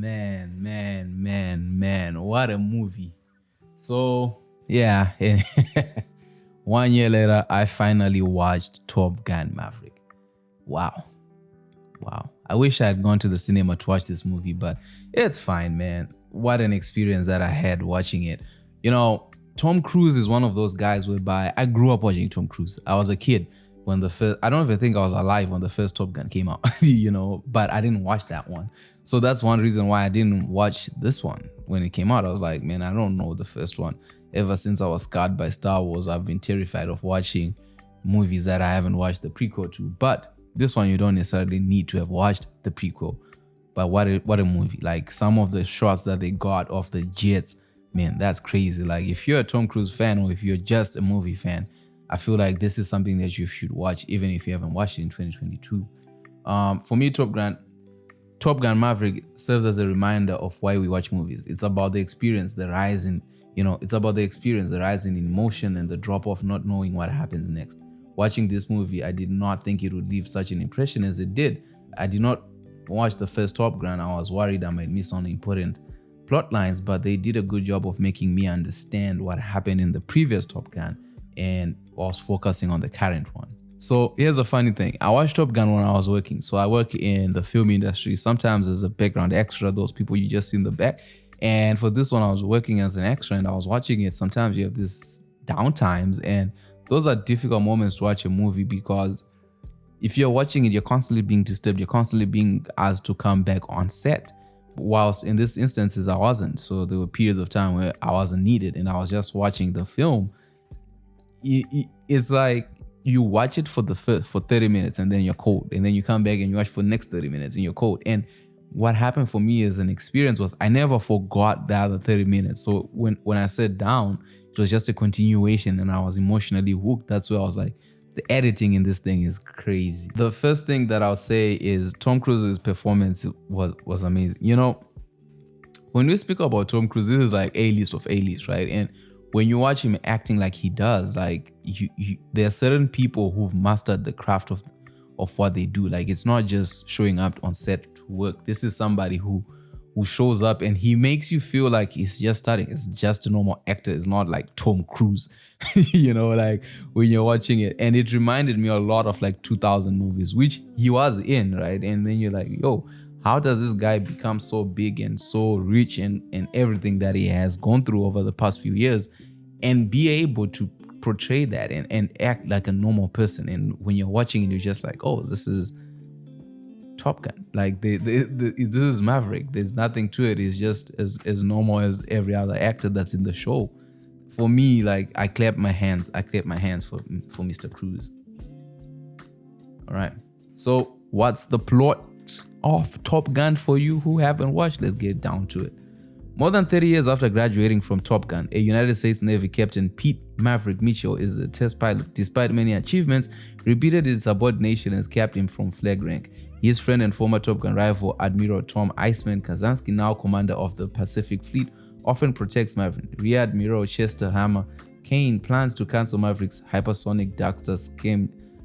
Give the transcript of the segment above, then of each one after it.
man. What a movie. So, yeah. 1 year later, I finally watched Top Gun Maverick. Wow. I wish I had gone to the cinema to watch this movie, but it's fine, man. What an experience that I had watching it. You know, Tom Cruise is one of those guys whereby I grew up watching Tom Cruise. I was a kid when I don't even think I was alive when the first Top Gun came out, but I didn't watch that one. So that's one reason why I didn't watch this one when it came out. I was like, man, I don't know the first one. Ever since I was scarred by Star Wars, I've been terrified of watching movies that I haven't watched the prequel to. But this one, you don't necessarily need to have watched the prequel. But what a movie. Like some of the shots that they got of the jets, man, that's crazy. Like if you're a Tom Cruise fan or if you're just a movie fan, I feel like this is something that you should watch even if you haven't watched it in 2022. For me, Top Gun Maverick serves as a reminder of why we watch movies. It's about the experience, the rise in emotion and the drop off not knowing what happens next. Watching this movie, I did not think it would leave such an impression as it did. I did not watch the first Top Gun. I was worried I might miss on important plot lines, but they did a good job of making me understand what happened in the previous Top Gun and was focusing on the current one. So here's a funny thing. I watched Top Gun when I was working. So I work in the film industry. Sometimes as a background extra, those people you just see in the back. And for this one, I was working as an extra and I was watching it. Sometimes you have these downtimes and those are difficult moments to watch a movie because if you're watching it, you're constantly being disturbed. You're constantly being asked to come back on set. Whilst in this instances, I wasn't. So there were periods of time where I wasn't needed and I was just watching the film. It's like you watch it for 30 minutes and then you're cold. And then you come back and you watch for the next 30 minutes and you're cold. And what happened for me as an experience was I never forgot the other 30 minutes. So when I sat down, it was just a continuation and I was emotionally hooked. That's where I was like, the editing in this thing is crazy. The first thing that I'll say is Tom Cruise's performance was amazing. You know, when we speak about Tom Cruise, this is like A-list of A-list, right? And when you watch him acting like he does, like there are certain people who've mastered the craft of what they do. Like it's not just showing up on set to work. This is somebody who shows up and he makes you feel like he's just starting. It's just a normal actor. It's not like Tom Cruise, like when you're watching it. And it reminded me a lot of like 2000 movies, which he was in, right? And then you're like, yo, how does this guy become so big and so rich and everything that he has gone through over the past few years and be able to portray that and act like a normal person? And when you're watching it, you're just like, oh, this is Top Gun. Like this is Maverick. There's nothing to it. It's just as normal as every other actor that's in the show. For me, like I clap my hands for Mr. Cruise. All right. So what's the plot of Top Gun for you who haven't watched? Let's get down to it. More than 30 years after graduating from Top Gun, a United States Navy Captain Pete Maverick Mitchell is a test pilot. Despite many achievements, repeated insubordination as captain from flag rank. His friend and former Top Gun rival, Admiral Tom Iceman Kazansky, now commander of the Pacific Fleet, often protects Maverick. Rear Admiral Chester Hammer Kane plans to cancel Maverick's hypersonic Darkstar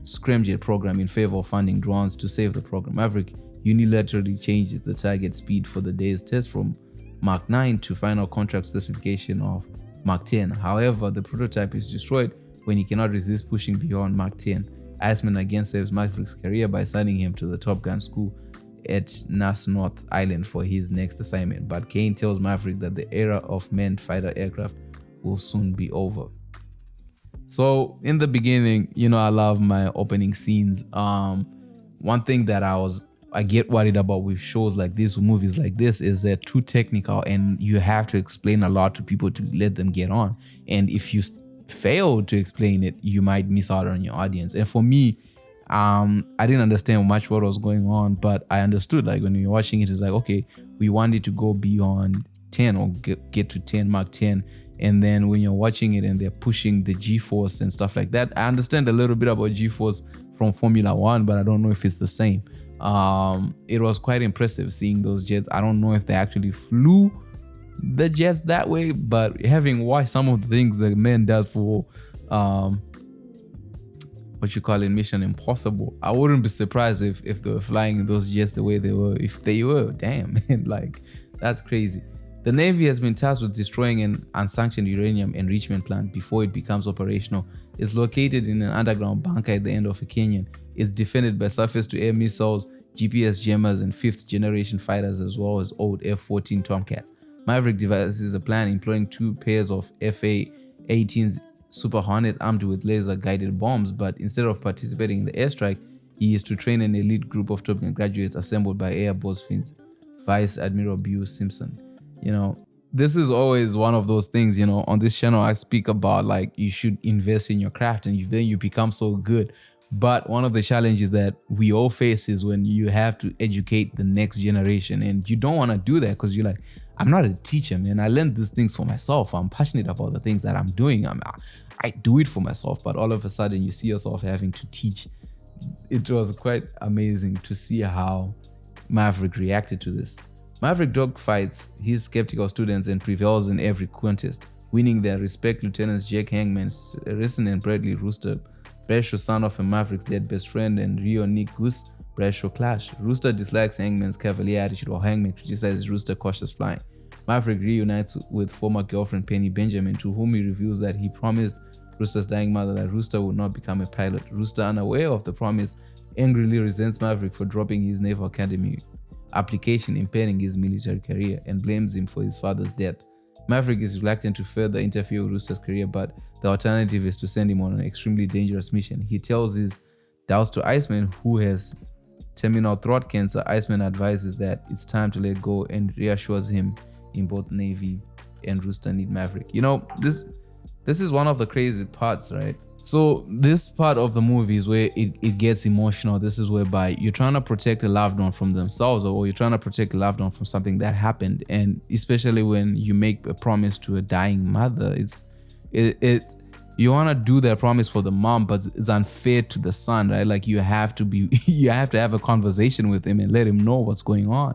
scramjet program in favor of funding drones to save the program. Maverick unilaterally changes the target speed for the day's test from Mach 9 to final contract specification of Mach 10. However, the prototype is destroyed when he cannot resist pushing beyond Mach 10. Iceman again saves Maverick's career by signing him to the Top Gun school at Nass North Island for his next assignment. But Kane tells Maverick that the era of manned fighter aircraft will soon be over. So in the beginning, I love my opening scenes. One thing that I get worried about with shows like this, with movies like this, is they're too technical and you have to explain a lot to people to let them get on. And if you fail to explain it, you might miss out on your audience. And for me, I didn't understand much what was going on, but I understood, like when you're watching it, it's like, okay, we want it to go beyond 10 or get to 10, Mach 10. And then when you're watching it and they're pushing the G-force and stuff like that, I understand a little bit about G-force from Formula One, but I don't know if it's the same. It was quite impressive seeing those jets. I don't know if they actually flew the jets that way, but having watched some of the things the man does for Mission Impossible, I wouldn't be surprised if they were flying those jets the way they were. If they were, damn, man, like That's crazy. The Navy has been tasked with destroying an unsanctioned uranium enrichment plant before it becomes operational. It's located in an underground bunker at the end of a canyon. It's defended by surface-to-air missiles, GPS jammers, and fifth-generation fighters, as well as old F-14 Tomcats. Maverick devises a plan employing 2 pairs of FA-18s Super Hornet armed with laser-guided bombs, but instead of participating in the airstrike, he is to train an elite group of Top Gun graduates assembled by Air Force Vice Admiral Bew Simpson. This is always one of those things, on this channel I speak about like you should invest in your craft and then you become so good. But one of the challenges that we all face is when you have to educate the next generation, and you don't want to do that because you're like, I'm not a teacher, man. I learned these things for myself. I'm passionate about the things that I'm doing. I do it for myself, but all of a sudden you see yourself having to teach. It was quite amazing to see how Maverick reacted to this. Maverick dogfights his skeptical students and prevails in every contest, winning their respect. Lieutenants Jack Hangman, Rison and Bradley Rooster Bradshaw, son of a Maverick's dead best friend, and Rio Nick Goose Bradshaw clash. Rooster dislikes Hangman's cavalier attitude while Hangman criticizes Rooster cautious flying. Maverick reunites with former girlfriend Penny Benjamin, to whom he reveals that he promised Rooster's dying mother that Rooster would not become a pilot. Rooster, unaware of the promise, angrily resents Maverick for dropping his Naval Academy application, impairing his military career, and blames him for his father's death. Maverick is reluctant to further interfere with Rooster's career, but the alternative is to send him on an extremely dangerous mission. He tells his doubts to Iceman, who has terminal throat cancer. Iceman advises that it's time to let go and reassures him in both Navy and Rooster need Maverick. This is one of the crazy parts, right? So this part of the movie is where it gets emotional. This is whereby you're trying to protect a loved one from themselves, or you're trying to protect a loved one from something that happened. And especially when you make a promise to a dying mother, it's you want to do that promise for the mom, but it's unfair to the son, right? Like you have to have a conversation with him and let him know what's going on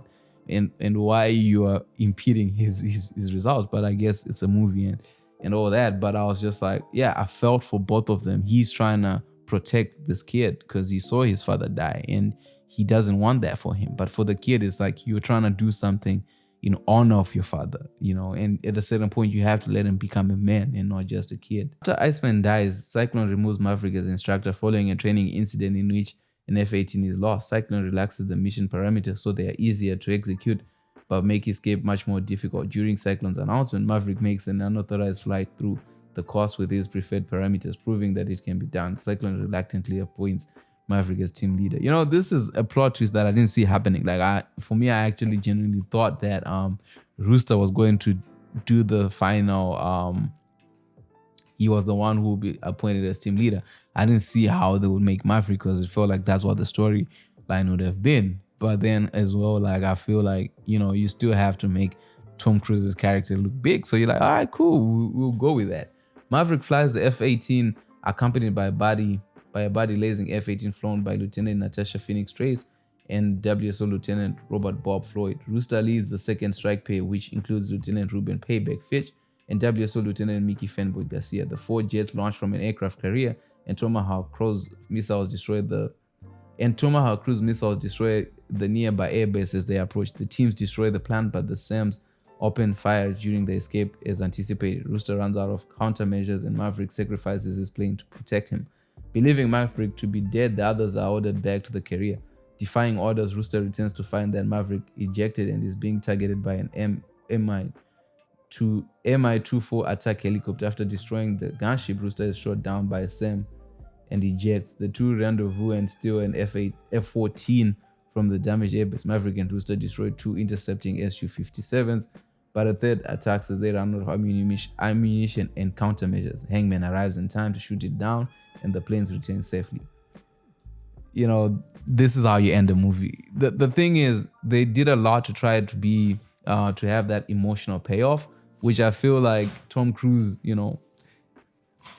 and why you are impeding his results. But I guess it's a movie and all that. But I was just like, yeah, I felt for both of them. He's trying to protect this kid because he saw his father die and he doesn't want that for him. But for the kid, it's like you're trying to do something in honor of your father, and at a certain point you have to let him become a man and not just a kid. After Iceman dies, Cyclone removes Maverick as instructor following a training incident in which an F-18 is lost. Cyclone relaxes the mission parameters so they are easier to execute but make escape much more difficult. During Cyclone's announcement, Maverick makes an unauthorized flight through the course with his preferred parameters, proving that it can be done. Cyclone reluctantly appoints Maverick as team leader. This is a plot twist that I didn't see happening. For me, I actually genuinely thought that Rooster was going to do the final. He was the one who would be appointed as team leader. I didn't see how they would make Maverick because it felt like that's what the storyline would have been. But then as well, like I feel like, you still have to make Tom Cruise's character look big. So you're like, all right, cool, we'll go with that. Maverick flies the F-18 accompanied by a body lasing F-18 flown by Lieutenant Natasha Phoenix Trace and WSO Lieutenant Robert Bob Floyd. Rooster leads the second strike pair, which includes Lieutenant Ruben Payback Fitch and WSO Lieutenant Mickey Fanboy Garcia. The 4 jets launched from an aircraft carrier, and Tomahawk cruise missiles destroy the nearby airbase as they approach. The teams destroy the plant, but the SAMs open fire during the escape as anticipated. Rooster runs out of countermeasures and Maverick sacrifices his plane to protect him. Believing Maverick to be dead, the others are ordered back to the carrier. Defying orders, Rooster returns to find that Maverick ejected and is being targeted by an Mi-24 attack helicopter. After destroying the gunship, Rooster is shot down by a SAM and ejects. The two rendezvous and steal an F-14 from the damaged airbase. Maverick and Rooster destroy 2 intercepting Su-57s, but a third attacks as they run out of ammunition and countermeasures. Hangman arrives in time to shoot it down and the planes return safely. This is how you end the movie. The thing is, they did a lot to try to be to have that emotional payoff, which I feel like Tom Cruise,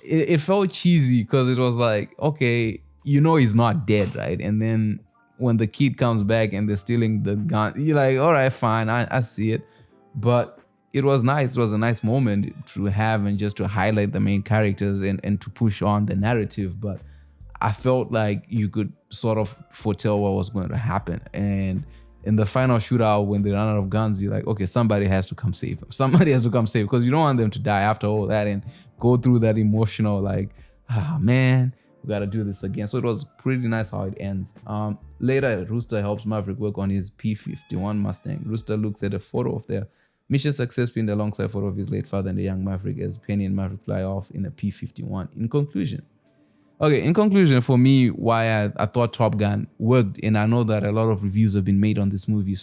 it felt cheesy because it was like, okay, he's not dead, right? And then when the kid comes back and they're stealing the gun, you're like, all right, fine, I see it. But it was nice. It was a nice moment to have and just to highlight the main characters and to push on the narrative. But I felt like you could sort of foretell what was going to happen. And in the final shootout, when they run out of guns, you're like, okay, somebody has to come save them. Somebody has to come save, because you don't want them to die after all that and go through that emotional, like, man, we gotta do this again. So it was pretty nice how it ends. Later, Rooster helps Maverick work on his P-51 Mustang. Rooster looks at a photo of their mission success pinned alongside a photo of his late father and the young Maverick as Penny and Maverick fly off in a P-51. In conclusion, for me, why I thought Top Gun worked, and I know that a lot of reviews have been made on this movie,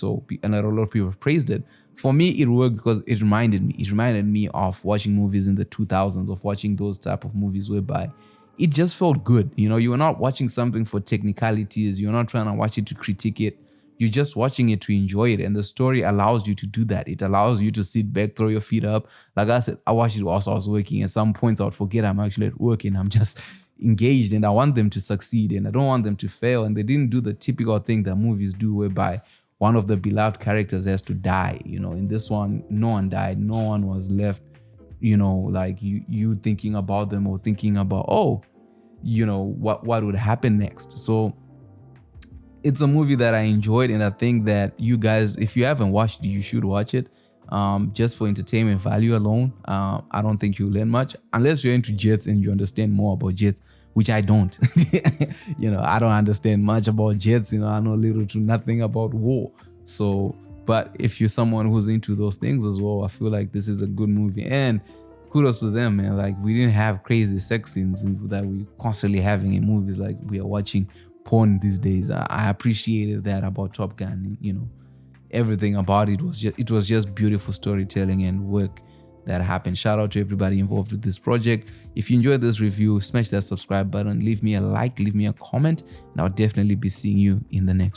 and a lot of people have praised it. For me, it worked because it reminded me of watching movies in the 2000s, of watching those type of movies whereby it just felt good. You know, you were not watching something for technicalities. You're not trying to watch it to critique it. You're just watching it to enjoy it. And the story allows you to do that. It allows you to sit back, throw your feet up. Like I said, I watched it whilst I was working. At some points, I would forget I'm actually at work and I'm just engaged, and I want them to succeed and I don't want them to fail. And they didn't do the typical thing that movies do whereby one of the beloved characters has to die. You know, in this one, no one died. No one was left, you know, like you thinking about them or thinking about, what would happen next. So it's a movie that I enjoyed, and I think that you guys, if you haven't watched it, you should watch it. Just for entertainment value alone. I don't think you'll learn much unless you're into jets and you understand more about jets, which I don't. I don't understand much about jets. I know little to nothing about war. So, but if you're someone who's into those things as well, I feel like this is a good movie, and kudos to them, man. Like, we didn't have crazy sex scenes that we constantly having in movies. Like, we are watching porn these days. I appreciated that about Top Gun. Everything about it was just beautiful storytelling and work that happened. Shout out to everybody involved with this project. If you enjoyed this review, smash that subscribe button, leave me a like, leave me a comment, and I'll definitely be seeing you in the next